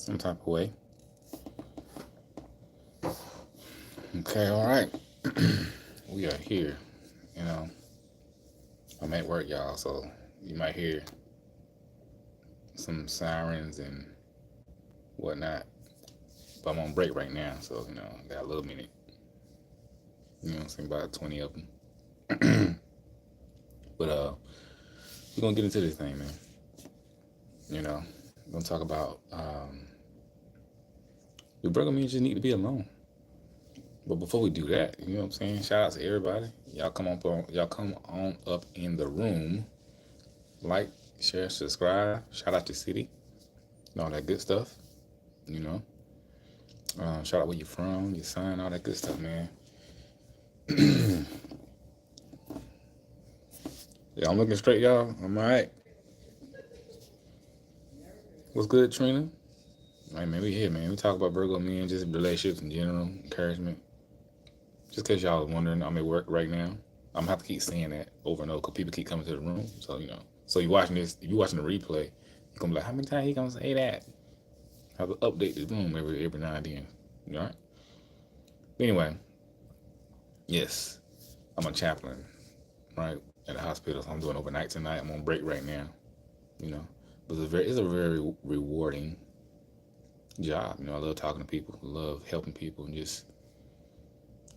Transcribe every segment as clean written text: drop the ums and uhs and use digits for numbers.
some type of way. Okay, all right. We are here. You know, I'm at work, y'all, so you might hear some sirens and whatnot. But I'm on break right now, so got a little minute. You know what I'm saying? About 20 of them. But we're gonna get into this thing, man. We're gonna talk about do Virgo men just need to be alone. But before we do that, you know what I'm saying? Shout out to everybody. Y'all come on up in the room. Like, share, subscribe. Shout out to City and all that good stuff. You know. Shout out where you from, your son, all that good stuff, man. Yeah, I'm looking straight, y'all. I'm alright. What's good, Trina? Right, man, we here, man. We talk about Virgo men, just relationships in general, encouragement. Just in case y'all was wondering, I'm at work right now. I'm gonna have to keep saying that over and over because people keep coming to the room. So so you watching this, if you watching the replay, you're gonna be like, how many times he gonna say that? I have to update the room every now and then. You all right? But anyway, yes, I'm a chaplain, right, at a hospital. So I'm doing overnight tonight. I'm on break right now. But it's a very rewarding job. I love talking to people, love helping people, and just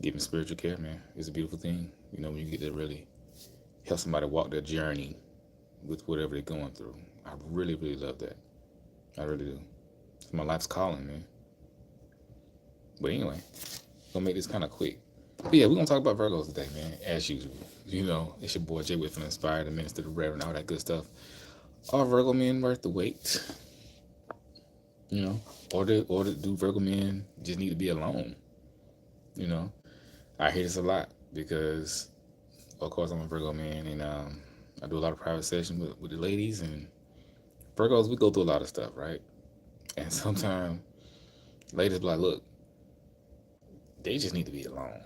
giving spiritual care, man. It's a beautiful thing. When you get to really help somebody walk their journey with whatever they're going through. I really, really love that. I really do. It's my life's calling, man. But anyway, gonna make this kind of quick. But yeah, we're gonna talk about Virgos today, man, as usual. It's your boy Jay with Inspired, the Minister, the Reverend, all that good stuff. Are Virgo men worth the wait? Or do Virgo men just need to be alone? I hear this a lot because, of course, I'm a Virgo man, and I do a lot of private sessions with the ladies, and Virgos, we go through a lot of stuff, right? And sometimes ladies be like, look, they just need to be alone.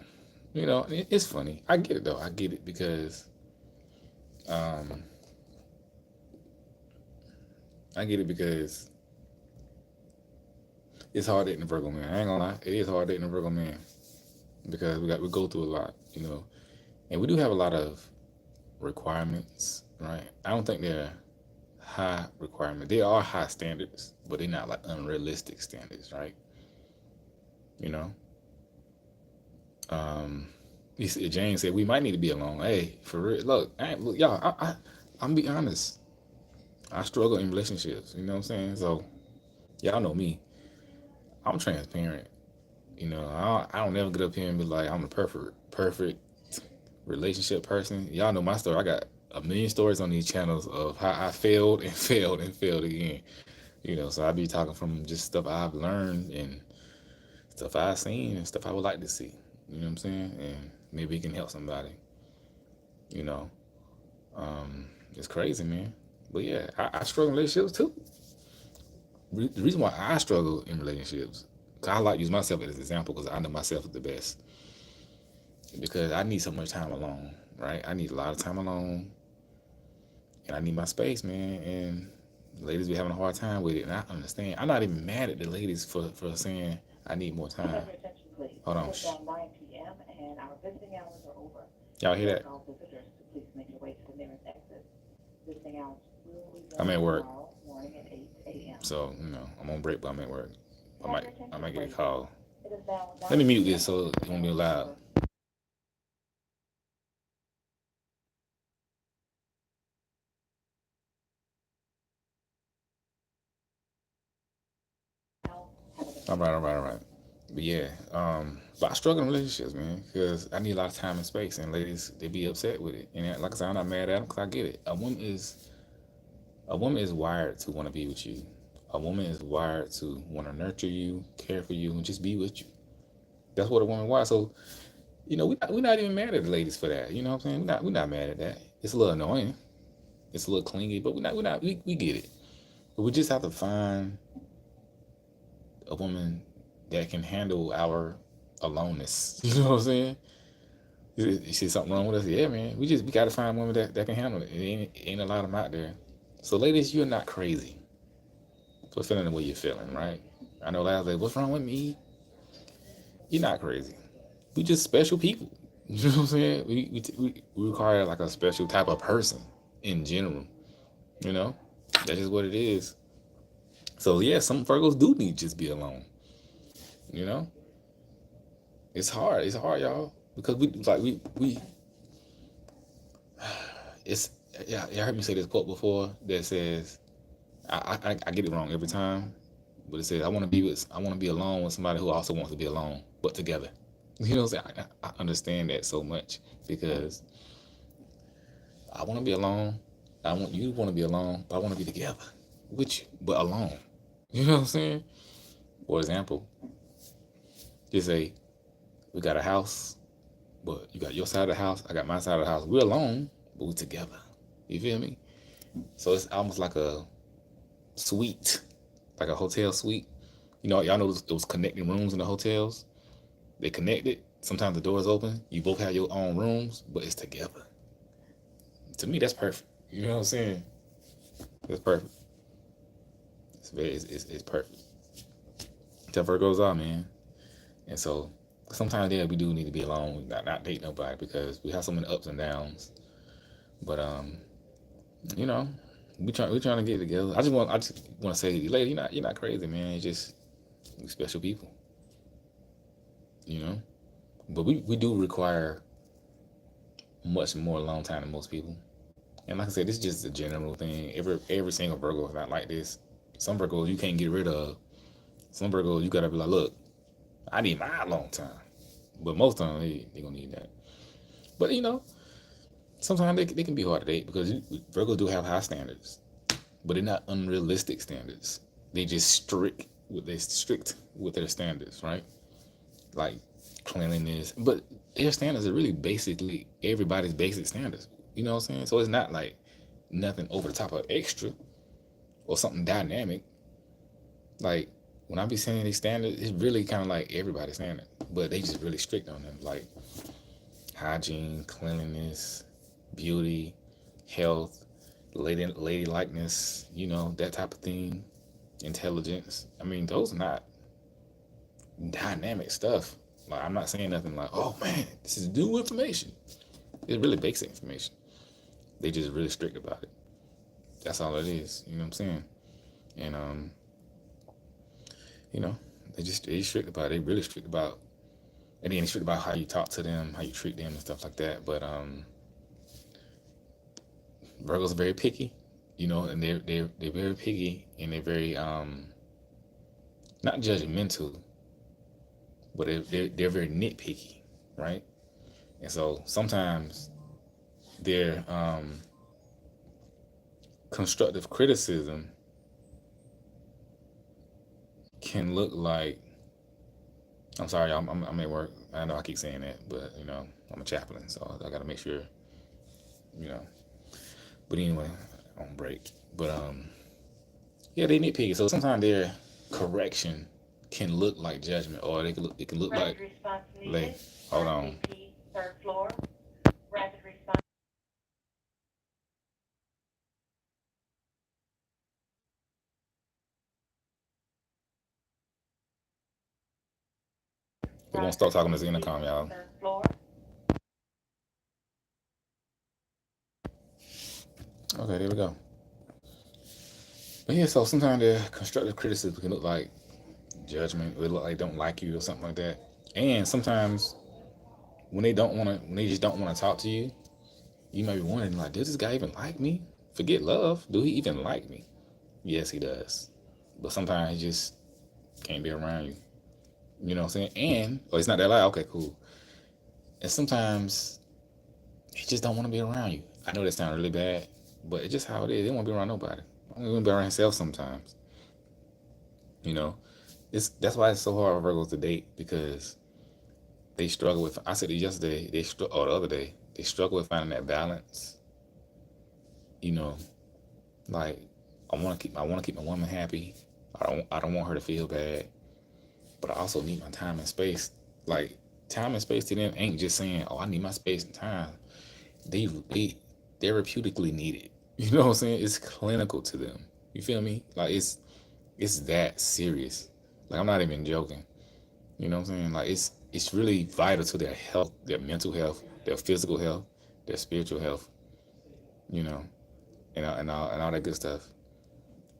It's funny. I get it, though. I get it because it's hard dating a Virgo man. I ain't gonna lie. It is hard dating a Virgo man because we go through a lot, and we do have a lot of requirements, right? I don't think they're high requirements. They are high standards, but they're not like unrealistic standards, right? James said we might need to be alone. Hey, for real, look, y'all. I'm be honest. I struggle in relationships. You know what I'm saying? So y'all know me. I'm transparent. I don't never get up here and be like I'm the perfect relationship person. Y'all know my story. I got a million stories on these channels of how I failed and failed and failed again. So I be talking from just stuff I've learned and stuff I've seen and stuff I would like to see. You know what I'm saying? And maybe it can help somebody. You know, it's crazy, man. But yeah, I struggle in relationships too. The reason why I struggle in relationships, cause I like to use myself as an example, because I know myself the best. Because I need so much time alone, right? I need a lot of time alone, and I need my space, man. And ladies be having a hard time with it, and I understand. I'm not even mad at the ladies for saying I need more time. Hold on. It's now 9 p.m. and our visiting hours are over. Y'all hear that? All visitors to please make your way to the nearest exit. Visiting hours will be I'm at work. Morning at 8 a.m. So, I'm on break, but I'm at work. I might get a call. Let me mute this so it won't be loud. All right. But yeah, but I struggle in relationships, man, because I need a lot of time and space, and ladies, they be upset with it. And like I said, I'm not mad at them because I get it. A woman is wired to want to be with you. A woman is wired to want to nurture you, care for you, and just be with you. That's what a woman wants. So, we're not even mad at the ladies for that. You know what I'm saying? We're not mad at that. It's a little annoying. It's a little clingy, but we get it. But we just have to find a woman that can handle our aloneness. You know what I'm saying? You see something wrong with us? Yeah, man. We got to find women that can handle it. It ain't a lot of them out there. So, ladies, you're not crazy. for feeling the way you're feeling, right? I know last day, what's wrong with me? You're not crazy. We just special people. You know what I'm saying? We require like a special type of person in general. You know, that's just what it is. So yeah, some Virgos do need to just be alone. You know, it's hard. It's hard, y'all, because we it's yeah. I heard me say this quote before that says I get it wrong every time, but it says I want to be alone with somebody who also wants to be alone, but together. You know what I'm saying? I understand that so much because I want to be alone. I want you to want to be alone, but I want to be together with you, but alone. You know what I'm saying? For example, just say we got a house, but you got your side of the house, I got my side of the house. We're alone, but we're together. You feel me? So it's almost like a suite, like a hotel suite. You know, y'all know those connecting rooms in the hotels? They connected. Sometimes the doors open. You both have your own rooms, but it's together. To me, that's perfect. You know what I'm saying? That's perfect. It's perfect. Tell Virgos are, man. And so sometimes, yeah, we do need to be alone, not date nobody because we have so many ups and downs. But you know, we trying to get together. I just want to say, lady, you're not crazy, man. It's just we special people, you know. But we do require much more alone time than most people. And like I said, this is just a general thing. Every single Virgo is not like this. Some Virgos you can't get rid of. Some Virgos you gotta be like, look, I need my alone time. But most times they gonna need that. But you know, sometimes they can be hard to date because Virgos do have high standards, but they're not unrealistic standards. They just strict with their standards, right? Like cleanliness, but their standards are really basically everybody's basic standards. You know what I'm saying? So it's not like nothing over the top of extra or something dynamic. Like when I be saying these standards, it's really kind of like everybody's standard, but they just really strict on them. Like hygiene, cleanliness, beauty, health, lady likeness, you know, that type of thing, intelligence. I mean, those are not dynamic stuff. Like I'm not saying nothing like, oh man, this is new information. It's really basic information. They just really strict about it. That's all it is. You know what I'm saying? And you know, they strict about it. They really strict about, and then they strict about how you talk to them, how you treat them, and stuff like that. But Virgos are very picky, you know, and they're very picky, and they're very not judgmental, but they're very nitpicky, right? And so sometimes their constructive criticism can look like, I'm sorry, I'm at work. I know I keep saying that, but you know, I'm a chaplain, so I got to make sure, you know. But anyway, on break. But yeah, they nitpicky. So sometimes their correction can look like judgment, or it can look like, like, hold on. Third floor. Rapid response. They won't stop talking to the intercom, y'all. Okay, there we go. But yeah, so sometimes the constructive criticism can look like judgment, or it look like they don't like you or something like that. And sometimes when they just don't want to talk to you, you might be wondering like, does this guy even like me? Forget love. Do he even like me? Yes, he does. But sometimes he just can't be around you. You know what I'm saying? And it's not that loud. Okay, cool. And sometimes he just don't want to be around you. I know that sounds really bad, but it's just how it is. They don't want to be around nobody. They want to be around himself sometimes. You know, that's why it's so hard for Virgos to date because they struggle with. I said it yesterday. Or the other day. They struggle with finding that balance. You know, like I want to keep my woman happy. I don't want her to feel bad, but I also need my time and space. Like time and space to them ain't just saying, "Oh, I need my space and time." They therapeutically need it. You know what I'm saying? It's clinical to them. You feel me? Like it's It's that serious. Like, I'm not even joking. You know what I'm saying? Like, it's really vital to their health, their mental health, their physical health, their spiritual health. You know, and all that good stuff.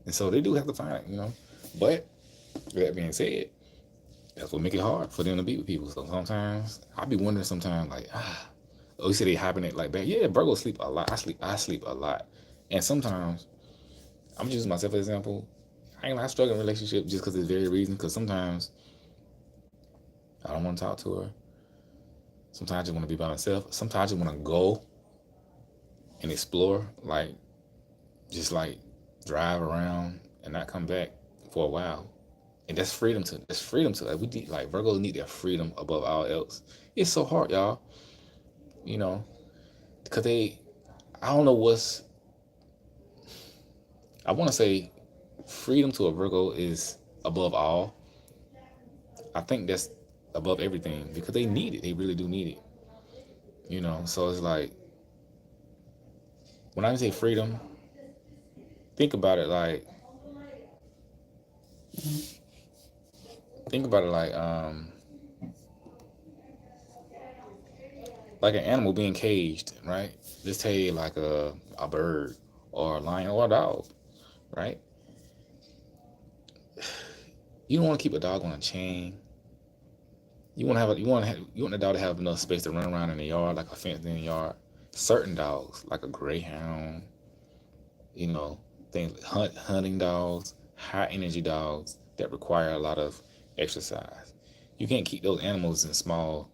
And so they do have to find it. But with that being said, that's what make it hard for them to be with people. So sometimes I be wondering sometimes like, oh, you say they hibernate like that. Yeah, Virgos sleep a lot. I sleep a lot. And sometimes I'm just using myself as an example. I struggle in a relationship just because of this very reason. Because sometimes I don't want to talk to her. Sometimes I just want to be by myself. Sometimes I just want to go and explore, like just like drive around and not come back for a while. And that's freedom to. That's freedom to. Like we need, like Virgos need their freedom above all else. It's so hard, y'all. You know, because they. I don't know what's. I want to say, freedom to a Virgo is above all. I think that's above everything because they need it. They really do need it. So it's like when I say freedom, think about it like think about it like an animal being caged, right? Let's say like a bird or a lion or a dog, right? You don't want to keep a dog on a chain. You want the dog to have enough space to run around in the yard, like a fenced in yard. Certain dogs, like a greyhound, you know, things hunting dogs, high energy dogs that require a lot of exercise. You can't keep those animals in small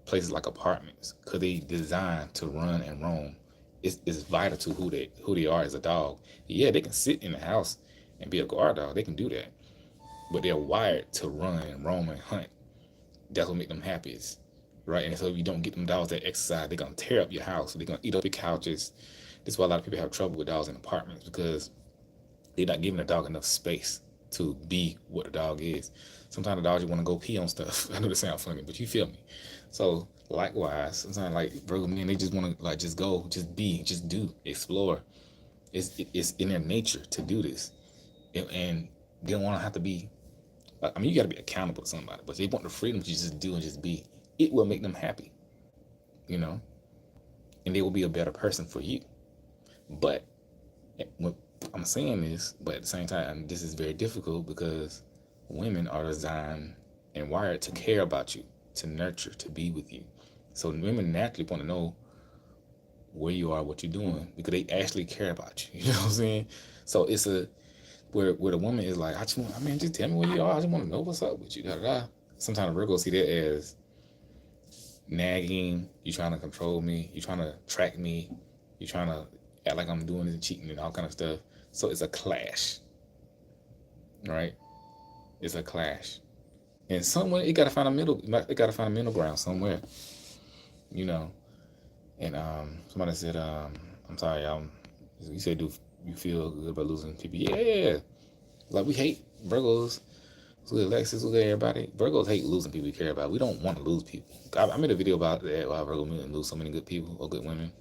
places like apartments because they designed to run and roam. It's vital to who they are as a dog. Yeah, they can sit in the house and be a guard dog. They can do that, but they're wired to run and roam and hunt. That's what make them happiest, right? And so if you don't get them dogs that exercise, they're gonna tear up your house. They're gonna eat up your couches. This is why a lot of people have trouble with dogs in apartments because they're not giving the dog enough space to be what the dog is. Sometimes the dogs just want to go pee on stuff. I know this sounds funny, but you feel me. So likewise, sometimes like Virgo men, they just want to like just go, just be, just do, explore. It's in their nature to do this, and they don't want to have to be. I mean, you got to be accountable to somebody, but they want the freedom to just do and just be. It will make them happy, you know, and they will be a better person for you. But when I'm saying this, but at the same time, this is very difficult because women are designed and wired to care about you, to nurture, to be with you. So women naturally want to know where you are, what you're doing, because they actually care about you. You know what I'm saying? So it's a where the woman is like, I mean, just tell me where you are. I just want to know what's up with you. Da, da, da. Sometimes Virgos see that as nagging. You trying to control me. You trying to track me. You trying to act like I'm doing this and cheating and all kind of stuff. So it's a clash, right? It's a clash, and somewhere it got to find a middle. It got to find a middle ground somewhere, you know. And somebody said, I'm sorry, you said, do you feel good about losing people? Yeah. Like we hate Virgos. So Alexis, look at everybody. Virgos hate losing people we care about. We don't want to lose people. I made a video about that, why Virgo men lose so many good people or good women.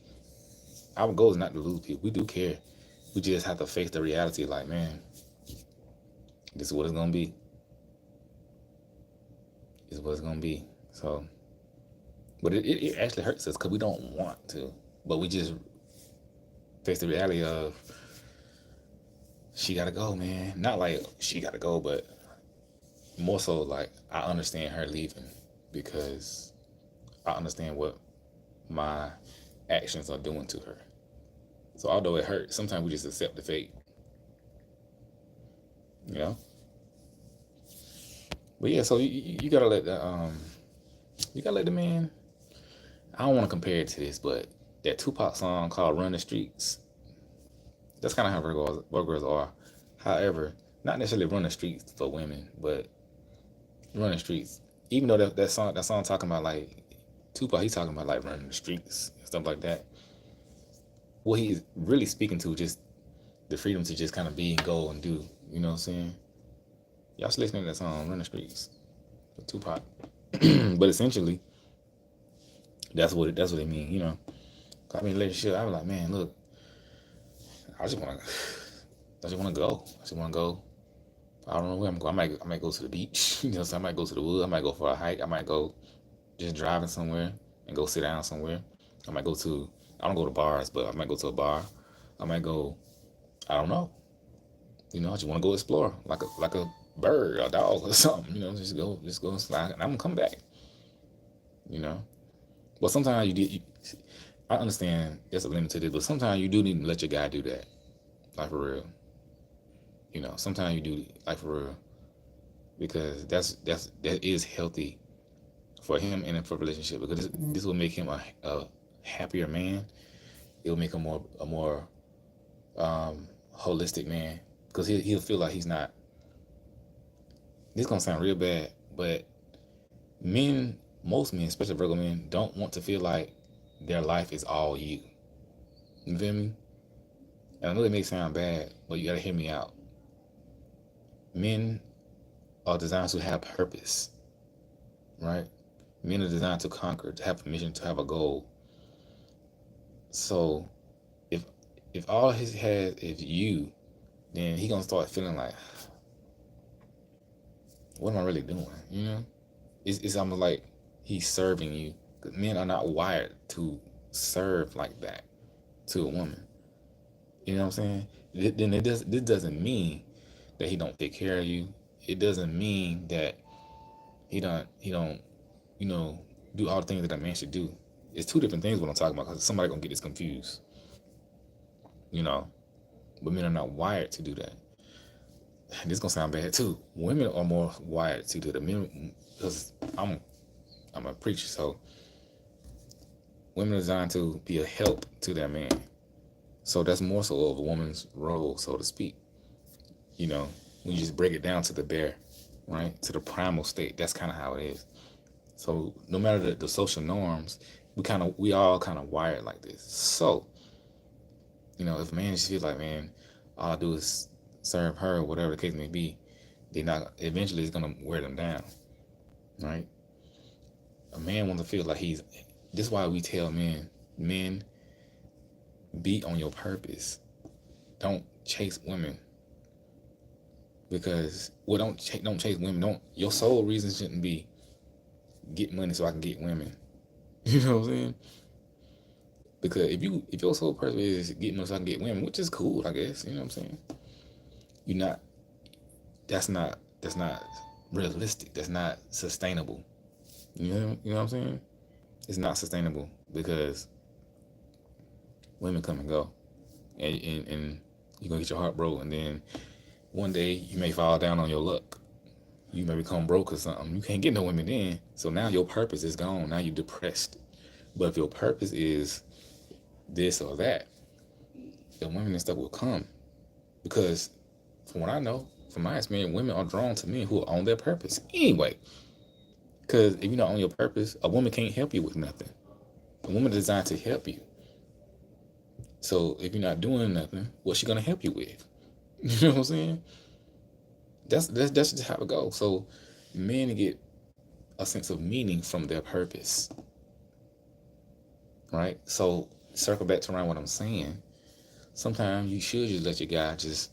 Our goal is not to lose people. We do care. We just have to face the reality like, man, this is what it's going to be. This is what it's going to be. So, but it actually hurts us because we don't want to. But we just face the reality of, she got to go, man. Not like she got to go, but more so like I understand her leaving because I understand what my actions are doing to her. So although it hurts, sometimes we just accept the fate, you know. But yeah, so you gotta let the man. I don't want to compare it to this, but that Tupac song called "Run the Streets." That's kind of how Virgos are. However, not necessarily run the streets for women, but run the streets. Even though that song talking about like Tupac, he's talking about like running the streets and stuff like that. What he's really speaking to just the freedom to just kind of be and go and do. You know what I'm saying? Y'all should listen to that song, "Run the Streets," with Tupac. But essentially, that's what it means. You know, I mean, relationship. I was like, man, look, I just want to go. I just want to go. I don't know where I'm going. I might go to the beach. So I might go to the woods. I might go for a hike. I might go just driving somewhere and go sit down somewhere. I might go to. I don't go to bars, but I might go to a bar. I might go. I don't know. I just want to go explore, like a bird, a dog, or something. Just go and slide, and I'm gonna come back. You know. But sometimes you did. I understand there's a limit to this, but sometimes you do need to let your guy do that, like for real. Sometimes you do, like for real, because that is healthy for him and for a relationship, because this will make him a happier man. It will make him a more holistic man, because he'll feel like he's not. This is gonna sound real bad, but most men, especially Virgo men, don't want to feel like their life is all you. You feel me? And I know it may sound bad, but you gotta hear me out. Men are designed to have purpose, right? Men are designed to conquer, to have a mission, to have a goal. So if all he has is you, then he gonna start feeling like, what am I really doing? It's almost like he's serving you. 'Cause men are not wired to serve like that to a woman. You know what I'm saying? Then this doesn't mean that he don't take care of you. It doesn't mean that he don't do all the things that a man should do. It's two different things what I'm talking about, because somebody gonna get this confused. You know, but men are not wired to do that. This is gonna sound bad too. Women are more wired to do that. Men, because I'm a preacher, so women are designed to be a help to their man. So that's more so of a woman's role, so to speak. You know, when you just break it down to the bare, right, to the primal state, that's kind of how it is. So no matter the social norms, we all kind of wired like this. So, if a man just feels like, man, all I do is serve her, whatever the case may be, they not eventually it's gonna wear them down, right? A man wants to feel like he's. This is why we tell men, be on your purpose. Don't chase women, because don't chase women. Your sole reason shouldn't be get money so I can get women. You know what I'm saying? Because if your sole purpose is get money so I can get women, which is cool, I guess. You know what I'm saying? You're not. That's not realistic. That's not sustainable. You know what I'm saying? It's not sustainable, because women come and go, and you're gonna get your heart broken. And then one day you may fall down on your luck. You may become broke or something. You can't get no women then. So now your purpose is gone. Now you're depressed. But if your purpose is this or that, the women and stuff will come. Because from what I know, from my experience, women are drawn to men who are on their purpose anyway. Because if you're not on your purpose, a woman can't help you with nothing. A woman is designed to help you. So if you're not doing nothing, what's she gonna help you with? You know what I'm saying? That's just how it goes. So men get a sense of meaning from their purpose, right? So circle back to around what I'm saying. Sometimes you should just let your guy just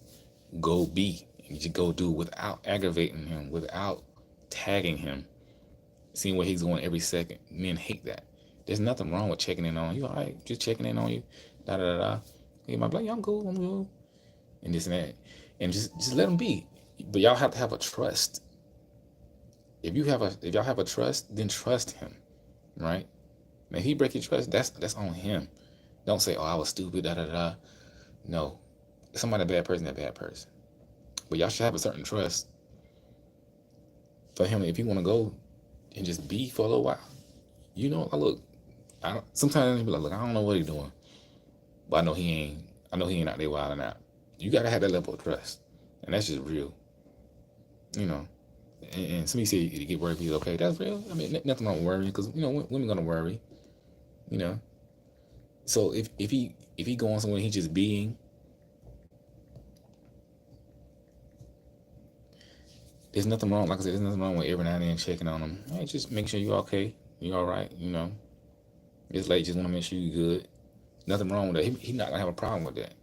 go be, and just go do without aggravating him, without tagging him, seeing where he's going every second. Men hate that. There's nothing wrong with checking in on you. All right, just checking in on you. Da da da da. Hey, my black, I'm cool. I'm good. And this and that, and just let them be. But y'all have to have a trust. If y'all have a trust, then trust him, right? Now, if he break your trust, that's on him. Don't say, "Oh, I was stupid." Da da da. No, somebody a bad person, a bad person. But y'all should have a certain trust for him. If he want to go and just be for a little while, look. Sometimes he be like, "Look, I don't know what he's doing, but I know he ain't. I know he ain't out there wilding out." You gotta have that level of trust, and that's just real. And somebody say you get worried, he's okay. That's real. I mean, nothing wrong with worrying, because women gonna worry. So if he going somewhere, he just being. There's nothing wrong. Like I said, there's nothing wrong with every now and then checking on him. Hey, just make sure you're okay. You're all right. It's late. Just want to make sure you're good. Nothing wrong with that. He not gonna have a problem with that.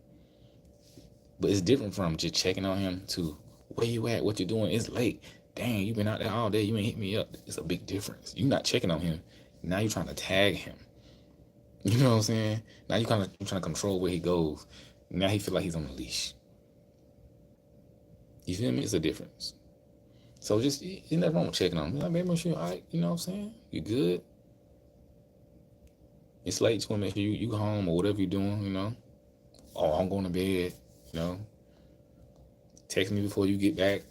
But it's different from just checking on him to Where you at? What you doing? It's late. Dang, you been out there all day. You ain't hit me up. It's a big difference. You not checking on him. Now you trying to tag him. You know what I'm saying? Now you trying to control where he goes. Now he feel like he's on a leash. You feel me? It's a difference. So just you never wrong with checking on him. Like, baby, make sure you all right. You know what I'm saying? You good? It's late. Just want to make sure you home or whatever you're doing. You know? Oh, I'm going to bed. You know? Text me before you get back,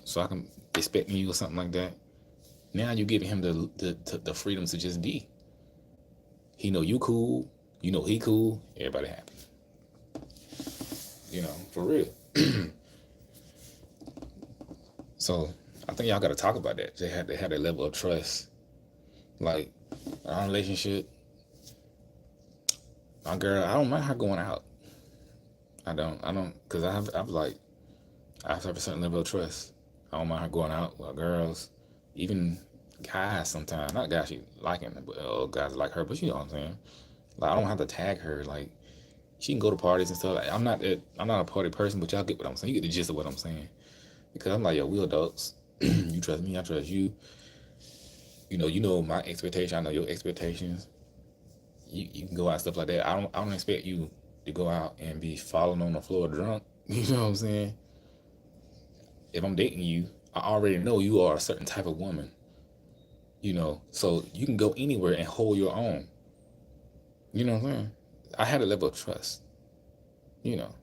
so I can expect you or something like that. Now you giving him the freedom to just be. He know you cool. You know he cool. Everybody happy. You know, for real. So I think y'all got to talk about that. They have that level of trust. Like our relationship, my girl, I don't mind her going out. I don't, because I have to have a certain level of trust. I don't mind her going out with girls, even guys sometimes. Not guys she liking, but guys like her. But you know what I'm saying. Like I don't have to tag her. Like she can go to parties and stuff. Like, I'm not a party person, but y'all get what I'm saying. You get the gist of what I'm saying. Because I'm like, yo, we adults. You trust me, I trust you. You know my expectation. I know your expectations. You can go out and stuff like that. I don't expect you to go out and be falling on the floor drunk. You know what I'm saying? If I'm dating you, I already know you are a certain type of woman. You know, so you can go anywhere and hold your own. You know what I'm saying? I had a level of trust. You know,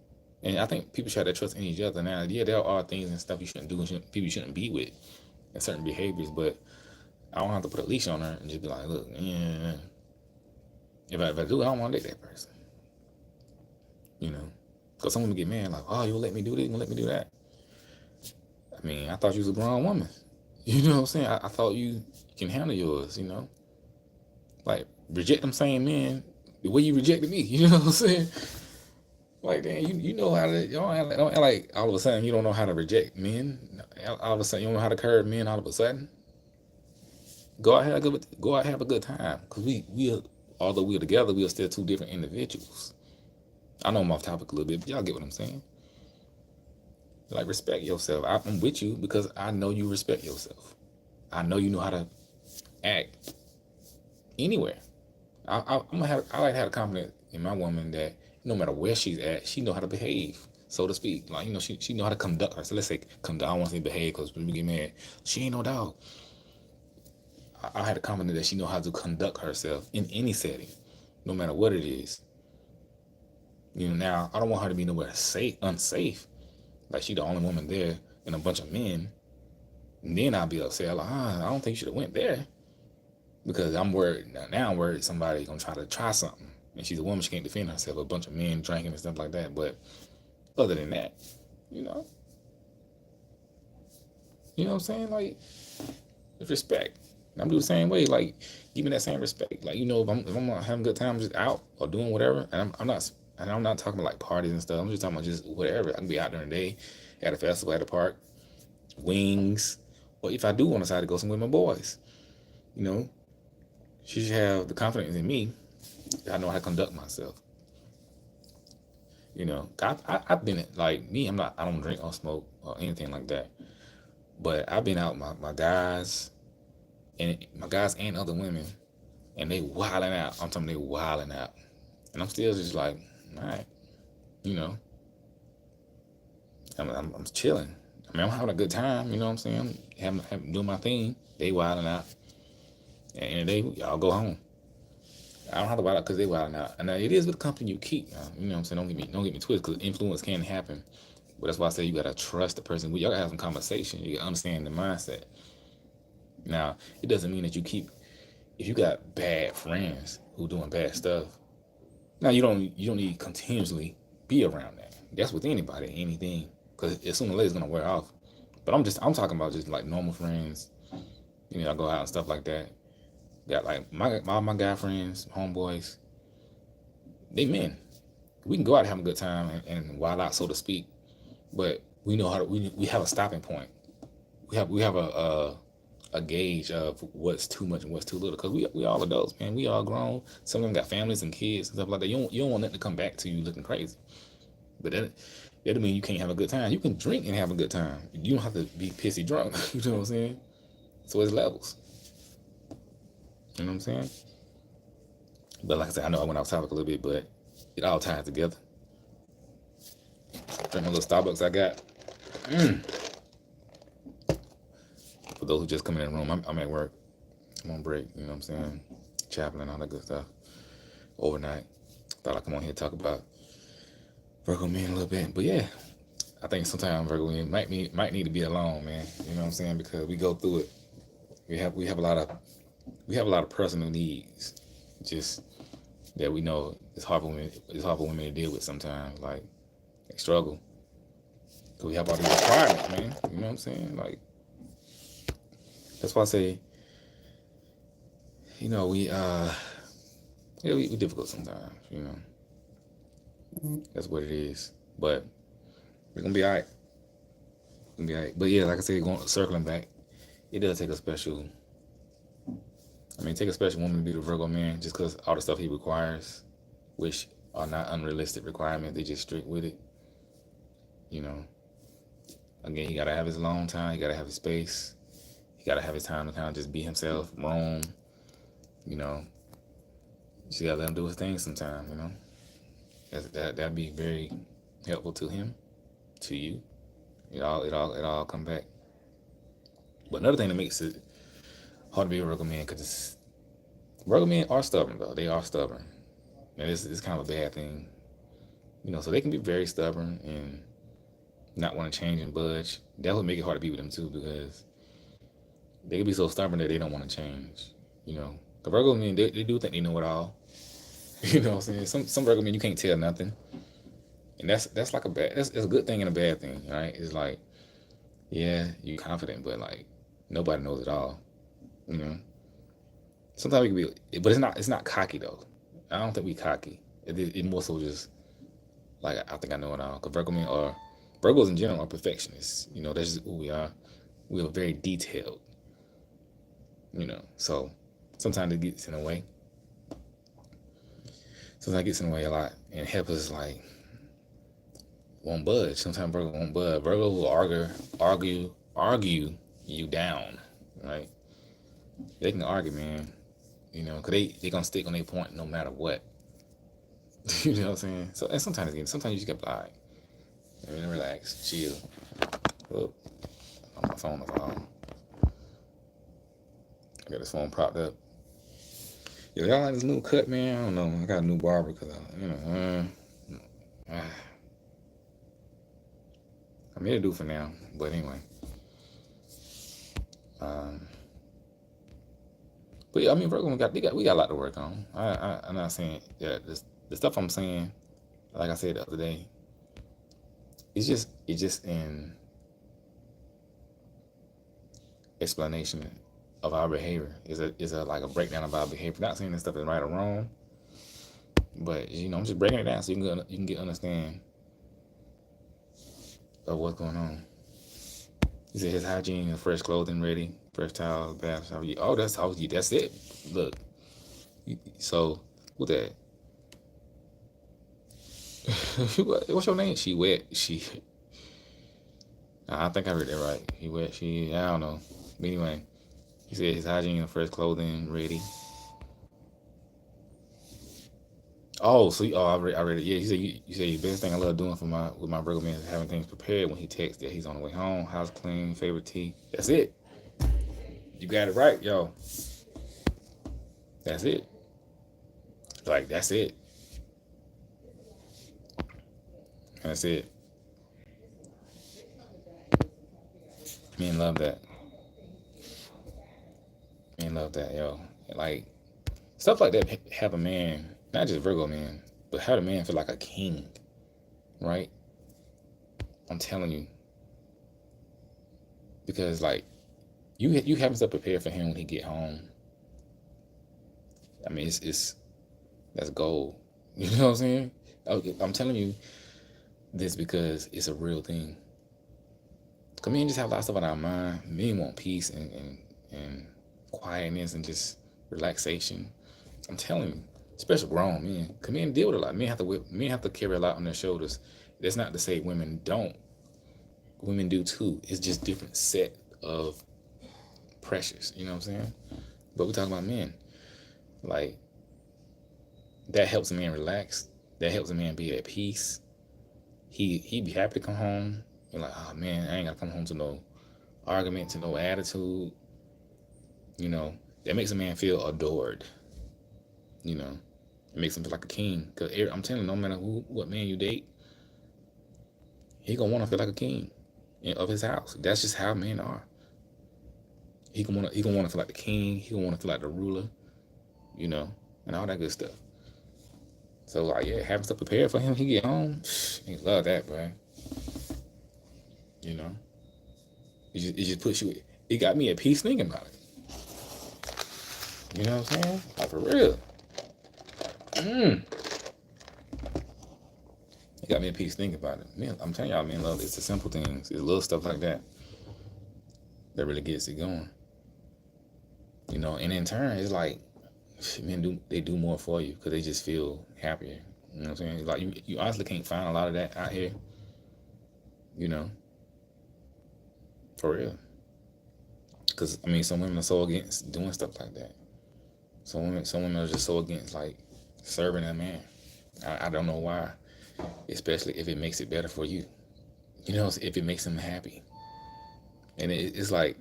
and I think people should have that trust in each other. Now, yeah, there are things and stuff you shouldn't do and people you shouldn't be with, and certain behaviors. But I don't have to put a leash on her and just be like, look, yeah. If I do, I don't want to date that person. You know, because some women get mad like, oh, you'll let me do this, you'll let me do that. I mean, I thought you was a grown woman. You know what I'm saying? I thought you can handle yours. You know, like reject them same men the way you rejected me. You know what I'm saying? Like, damn, you know how to, you don't like all of a sudden you don't know how to reject men. All of a sudden you don't know how to curve men all of a sudden. Go out and have a good time. Because although we're together, we are still two different individuals. I know I'm off topic a little bit, but y'all get what I'm saying. Like, respect yourself. I'm with you because I know you respect yourself. I know you know how to act anywhere. I like to have a confidence in my woman that no matter where she's at, she know how to behave, so to speak. Like, you know, she know how to conduct herself. Let's say conduct. I don't want to say behave because when we get mad, she ain't no dog. I had a confidence that she know how to conduct herself in any setting, no matter what it is. You know, now I don't want her to be nowhere unsafe. Like she the only woman there and a bunch of men. And then I'll be upset. Like, I don't think you should have went there. Because I'm worried. Now I'm worried somebody gonna try something. And she's a woman, she can't defend herself. A bunch of men drinking and stuff like that. But other than that, you know. You know what I'm saying? Like, it's respect. And I'm doing the same way. Like, give me that same respect. Like, you know, if I'm having a good time just out or doing whatever, and I'm not talking about like parties and stuff. I'm just talking about just whatever. I can be out during the day, at a festival, at a park, wings. Or if I do want to decide to go somewhere with my boys, you know, she should have the confidence in me that I know how to conduct myself. You know, I've been like me. I don't drink or smoke or anything like that. But I've been out with my guys and other women, and they wilding out. I'm talking they wilding out, and I'm still just like, all right, you know, I'm chilling. I mean, I'm having a good time. You know what I'm saying? I'm doing my thing. They wilding out, and they y'all go home. I don't have to wild out because they wilding out. And it is with the company you keep. You know what I'm saying? Don't get me twisted because influence can happen. But that's why I say you gotta trust the person. Y'all gotta have some conversation. You gotta understand the mindset. Now, it doesn't mean that if you got bad friends who doing bad stuff. Now you don't need to continuously be around that. That's with anybody, anything, because as soon as later it's gonna wear off. But I'm talking about just like normal friends. You know, I go out and stuff like that. Got like my guy friends, homeboys. They men. We can go out and have a good time and wild out, so to speak. But we know how to. We have a stopping point. We have a gauge of what's too much and what's too little. Because we all adults, man. We all grown. Some of them got families and kids and stuff like that. You don't want that to come back to you looking crazy. But then That don't mean you can't have a good time. You can drink and have a good time. You don't have to be pissy drunk. You know what I'm saying? So it's levels. You know what I'm saying? But like I said, I know I went off topic a little bit, but it all ties together. Drink my little Starbucks I got. For those who just come in the room, I'm at work. I'm on break, you know what I'm saying? Chaplain, all that good stuff. Overnight. Thought I'd come on here and talk about Virgo men a little bit. But yeah, I think sometimes Virgo men might need to be alone, man. You know what I'm saying? Because we go through it. We have a lot of personal needs. Just that we know it's hard for women to deal with sometimes. Like they struggle. Cause we have all these requirements, man. You know what I'm saying? Like that's why I say, you know, we difficult sometimes, you know. That's what it is. But we're gonna be alright. But yeah, like I said, circling back, it does take a special woman to be the Virgo man, just because all the stuff he requires, which are not unrealistic requirements, they just strict with it. You know. Again, he gotta have his alone time, he gotta have his space, he gotta have his time to kind of just be himself, roam, you know. You just gotta let him do his thing sometime, you know. That'd be very helpful to him, to you. It all come back. But another thing that makes it hard to be a Virgo man, because Virgo men are stubborn though. They are stubborn. And it's kind of a bad thing. You know, so they can be very stubborn and not want to change and budge. That would make it hard to be with them too, because they can be so stubborn that they don't want to change. You know, the Virgo men, they do think they know it all. You know what I'm saying? Some Virgo men, you can't tell nothing, and that's like that's a good thing and a bad thing, right? It's like, yeah, you're confident, but like nobody knows it all. You know, sometimes we can be, but it's not cocky though. I don't think we cocky. It more so just like I think I know it all. Because Virgos in general are perfectionists. You know, that's just who we are. We are very detailed. You know, so sometimes it gets in the way. Sometimes it gets in the way a lot, and help us like won't budge. Sometimes Virgo won't budge. Virgo will argue you down, right? They can argue, man. You know, because they gonna stick on their point no matter what. You know what I'm saying? So, and sometimes you just get like, relax, chill. Oh, on my phone, I got this phone propped up. Yo, y'all like this new cut, man? I don't know. I got a new barber because I'm here to do for now. But anyway. But yeah, I mean, Virgo we got a lot to work on. I'm not saying that the stuff I'm saying, like I said the other day, it's just in explanation of our behavior. Is a like a breakdown of our behavior. Not saying this stuff is right or wrong, but you know, I'm just breaking it down so you can get understand of what's going on. He said his hygiene and fresh clothing ready, fresh towels, bath shower. Oh, that's it. Look, so with that, what's your name? She wet. I think I read that right. He wet. I don't know. But anyway, he said his hygiene and fresh clothing ready. Oh, so I read it. Yeah, he said you say the best thing I love doing with my Virgo man is having things prepared when he texts that he's on the way home, house clean, favorite tea. That's it. You got it right, yo. That's it. Like that's it. That's it. Men love that. Men love that, yo. Like stuff like that have a man, not just Virgo man, but have a man feel like a king, right? I'm telling you, because like you having stuff prepared for him when he get home. I mean, it's that's gold. You know what I'm saying? I'm telling you this because it's a real thing. Cause men just have a lot of stuff on our mind. Men want peace and quietness and just relaxation. I'm telling you, especially grown men. Cause men deal with a lot. Men have to carry a lot on their shoulders, That's not to say women don't. Women do too. It's just different set of pressures. You know what I'm saying? But we're talking about men. Like, that helps a man relax. That helps a man be at peace. He'd be happy to come home. You're like, oh man, I ain't gotta come home to no argument, to no attitude. You know, that makes a man feel adored. You know, it makes him feel like a king. Cause I'm telling you, no matter what man you date, he gonna want to feel like a king of his house. That's just how men are. He gonna want to feel like the king. He gonna want to feel like the ruler. You know, and all that good stuff. So like, yeah, having stuff prepared for him, he get home, he love that, bro. You know, it just puts you. It got me at peace thinking about it. You know what I'm saying? Like, for real. It got me at peace thinking about it. Man, I'm telling y'all, man, love. It's the simple things. It's little stuff like that that really gets it going. You know, and in turn, it's like, men do more for you because they just feel happier. You know what I'm saying? Like, you honestly can't find a lot of that out here. You know, for real. Because I mean, some women are so against doing stuff like that. Some women are just so against like serving a man. I don't know why, especially if it makes it better for you. You know, if it makes them happy. And it's like,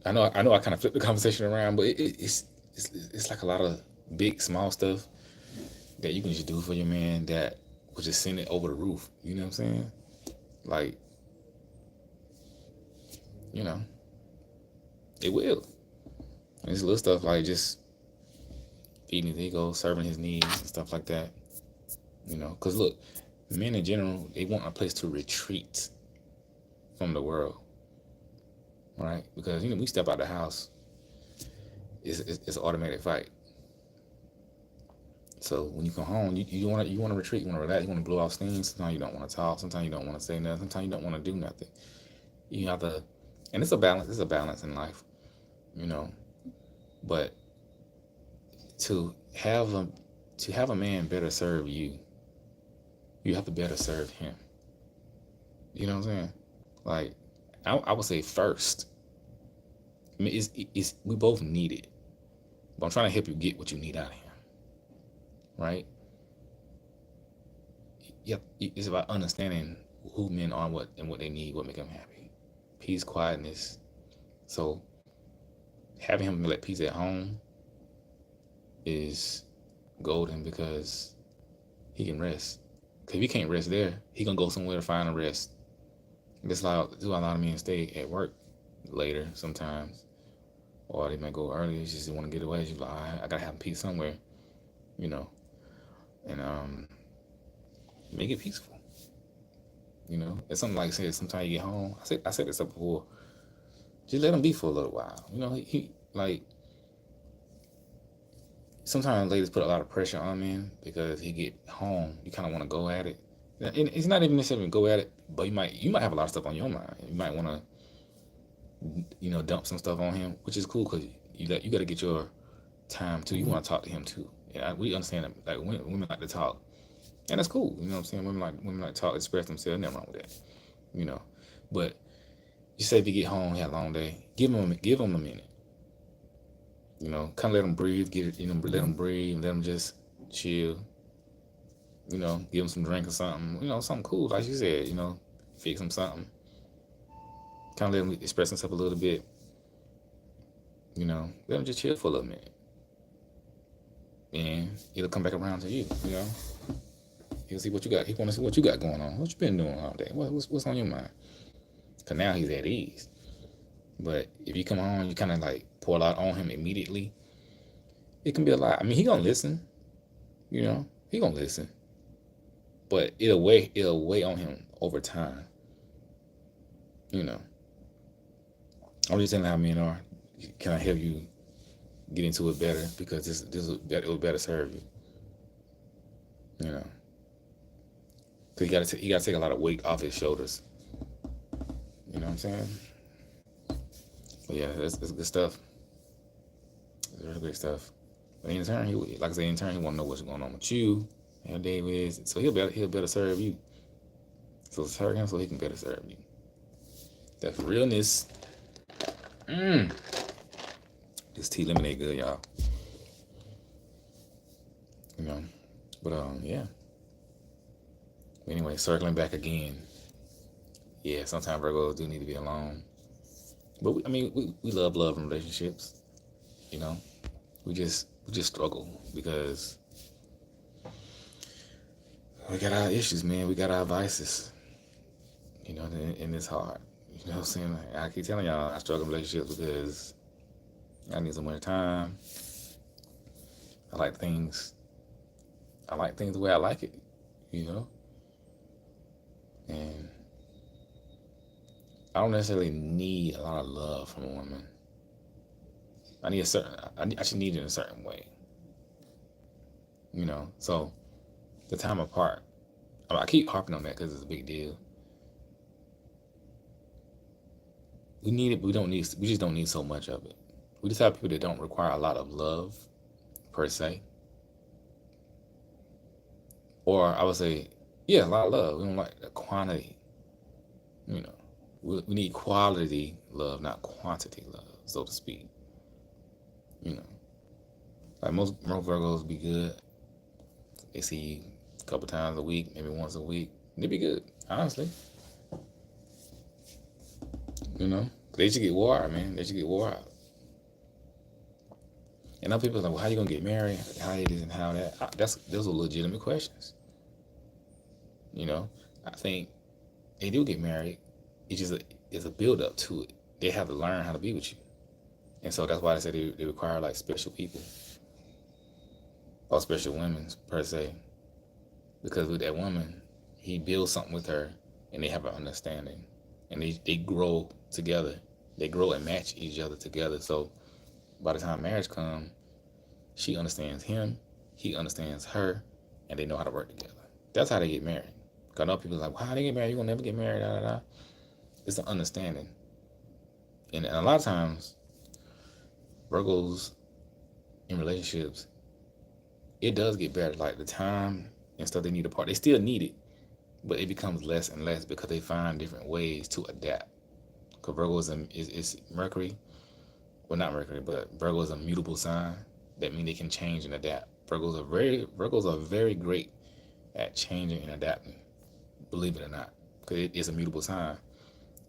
I know I kind of flipped the conversation around, but it's like a lot of big, small stuff that you can just do for your man that will just send it over the roof. You know what I'm saying? Like, you know, it will. And it's little stuff like just feeding his ego, serving his needs, and stuff like that. You know, because look, men in general, they want a place to retreat from the world, right? Because, you know, we step out the house, it's an automatic fight. So when you come home, you want to retreat, you want to relax, you want to blow off steam. Sometimes you don't want to talk, sometimes you don't want to say nothing, sometimes you don't want to do nothing. You have to, and it's a balance. It's a balance in life, you know. But to have a man better serve you, you have to better serve him. You know what I'm saying? Like, I would say first. I mean, it's we both need it, but I'm trying to help you get what you need out of him, right? Yep, it's about understanding who men are, what they need, what make them happy. Peace, quietness. So having him let peace at home is golden because he can rest. Because if he can't rest there, he gonna go somewhere to find a rest. That's like do a lot of men stay at work later sometimes, or they might go early. It's just they want to get away. She's like, I gotta have peace somewhere, you know, and make it peaceful. You know, it's something like I said. Sometimes you get home. I said this up before. Just let him be for a little while. You know, he like. Sometimes ladies put a lot of pressure on men because he get home. You kind of want to go at it. And it's not even necessarily go at it, but you might have a lot of stuff on your mind. You might want to, you know, dump some stuff on him, which is cool because you got to get your time too. You want to talk to him too. Yeah, we understand that. Like women like to talk, and that's cool. You know what I'm saying? Women like to talk, express themselves. Nothing wrong with that. You know, but you say if you get home, you had a long day, give him a minute. You know, kind of let them breathe. Let them breathe. Let them just chill. You know, give them some drink or something. You know, something cool, like you said. You know, fix them something. Kind of let them express themselves a little bit. You know, let them just chill for a little minute, and it'll come back around to you. You know, he'll see what you got. He want to see what you got going on. What you been doing all day? What's on your mind? Cause now he's at ease. But if you come on, you kind of like pour a lot on him immediately. It can be a lot. I mean, he gonna listen. You know, he gonna listen. But it'll weigh on him over time. You know, I'm just saying how men are. Can I help you get into it better? Because it will better serve you. You know, because you gotta take a lot of weight off his shoulders. You know what I'm saying? But yeah, that's good stuff. It's really great stuff. But in turn, he want to know what's going on with you. And David is so he'll better serve you. So serve him so he can better serve you. That's realness. Mm. This tea lemonade good, y'all. You know. But yeah. Anyway, circling back again. Yeah, sometimes Virgos do need to be alone. But we love in relationships. You know. We just struggle because we got our issues, man. We got our vices. You know, and it's hard. You know what I'm saying? Like, I keep telling y'all I struggle in relationships because I need so much time. I like things. I like things the way I like it. You know, and I don't necessarily need a lot of love from a woman. I need a certain. I should need it in a certain way. You know, so the time apart. I keep harping on that because it's a big deal. We need it, but we don't need. We just don't need so much of it. We just have people that don't require a lot of love, per se. Or I would say, yeah, a lot of love. We don't like the quantity. You know, we need quality love, not quantity love, so to speak. You know, like most Virgos be good. They see you a couple times a week, maybe once a week. They be good, honestly. You know, they should get wore out, man. They should get wore out. And now people are like, well, how you gonna get married? How it is and how that? Those are legitimate questions. You know, I think they do get married. It's a build up to it. They have to learn how to be with you, and so that's why they say they require like special people or special women per se, because with that woman, he builds something with her, and they have an understanding, and they grow together. They grow and match each other together. So by the time marriage comes, she understands him, he understands her, and they know how to work together. That's how they get married. Cause I know people are like, well, how they get married? You gonna never get married? Da, da, da. It's an understanding, and a lot of times, Virgos in relationships, it does get better. Like the time and stuff they need apart, they still need it, but it becomes less and less because they find different ways to adapt. Because Virgo is Mercury, well not Mercury, but Virgo is a mutable sign. That means they can change and adapt. Virgos are very great at changing and adapting. Believe it or not, because it is a mutable sign.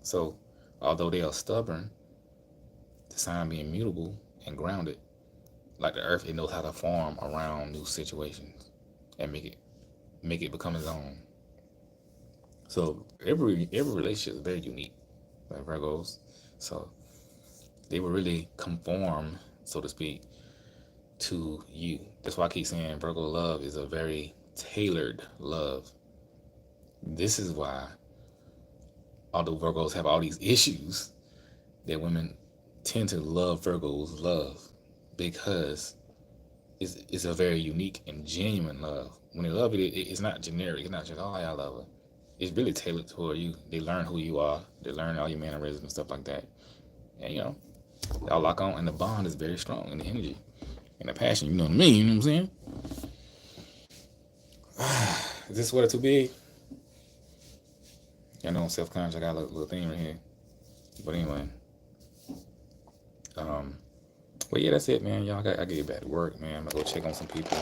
So, although they are stubborn, the sign being mutable and grounded, like the earth, it knows how to form around new situations and make it become its own. So every relationship is very unique, like Virgos. So they will really conform, so to speak, to you. That's why I keep saying Virgo love is a very tailored love. This is why, although Virgos have all these issues, that women tend to love Virgos love because it's a very unique and genuine love. When they love it, it's not generic. It's not just, oh, yeah, I love her. It's really tailored toward you. They learn who you are. They learn all your mannerisms and stuff like that. And, you know, y'all lock on, and the bond is very strong, and the energy and the passion. You know what I mean? You know what I'm saying? Is this sweater too big? I know I'm self-conscious. I got a little thing right here. But anyway. But yeah, that's it, man. Y'all, I gotta get back to work, man. I'm gonna go check on some people,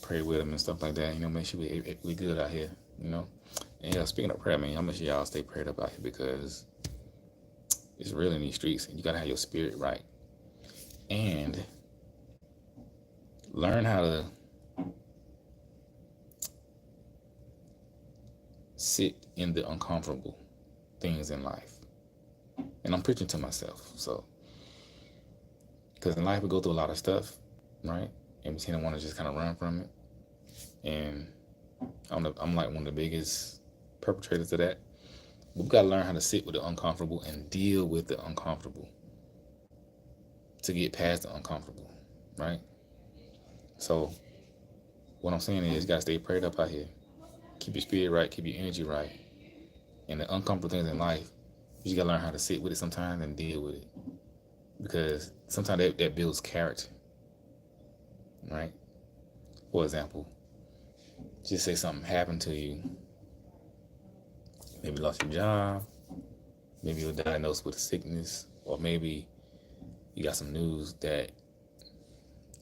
pray with them and stuff like that. You know, make sure we good out here. You know. And yeah, speaking of prayer, man, I'm gonna sure y'all stay prayed up out here because it's real in these streets, and you gotta have your spirit right and learn how to sit in the uncomfortable things in life. And I'm preaching to myself, so. Because in life we go through a lot of stuff, right? And we tend to want to just kind of run from it. And I'm like one of the biggest perpetrators of that. But we got to learn how to sit with the uncomfortable and deal with the uncomfortable to get past the uncomfortable, right? So what I'm saying is you got to stay prayed up out here. Keep your spirit right, keep your energy right. And the uncomfortable things in life, you just got to learn how to sit with it sometimes and deal with it. Because sometimes that builds character, right? For example, Just say something happened to you. Maybe you lost your job. Maybe you're diagnosed with a sickness, or maybe you got some news that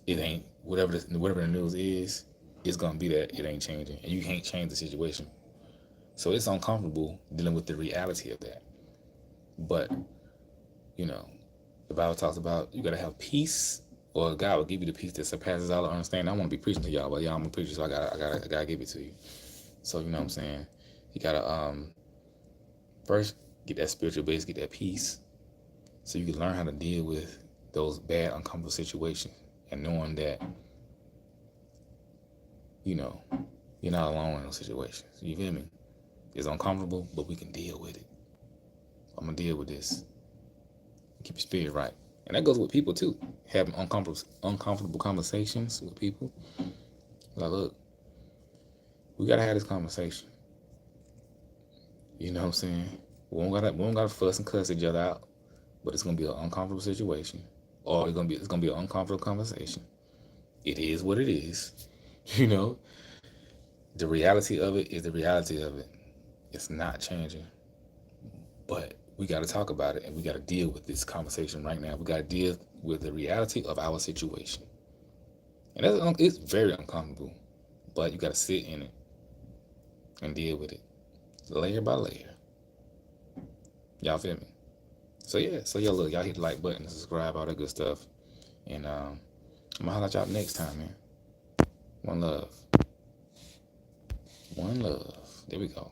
it ain't whatever the news is. It's gonna be that it ain't changing, and you can't change the situation. So it's uncomfortable dealing with the reality of that. But you know, the Bible talks about you gotta have peace, or God will give you the peace that surpasses all understanding. I want to be preaching to y'all, but y'all, I'm a preacher, so I gotta give it to you. So you know what I'm saying? You gotta first get that spiritual base, get that peace, so you can learn how to deal with those bad, uncomfortable situations, and knowing that you know you're not alone in those situations. You feel me? It's uncomfortable, but we can deal with it. I'm gonna deal with this. Keep your spirit right, and that goes with people too. Having uncomfortable conversations with people. Like, look, we gotta have this conversation. You know what I'm saying? We don't gotta fuss and cuss each other out, but it's gonna be an uncomfortable situation, or it's gonna be an uncomfortable conversation. It is what it is. You know, the reality of it is the reality of it. It's not changing, but we got to talk about it, and we got to deal with this conversation right now. We got to deal with the reality of our situation, and it's very uncomfortable, but you got to sit in it and deal with it, layer by layer. Y'all feel me? So yeah, look, y'all hit the like button, subscribe, all that good stuff, and I'm gonna holler at y'all next time, man. One love, one love. There we go.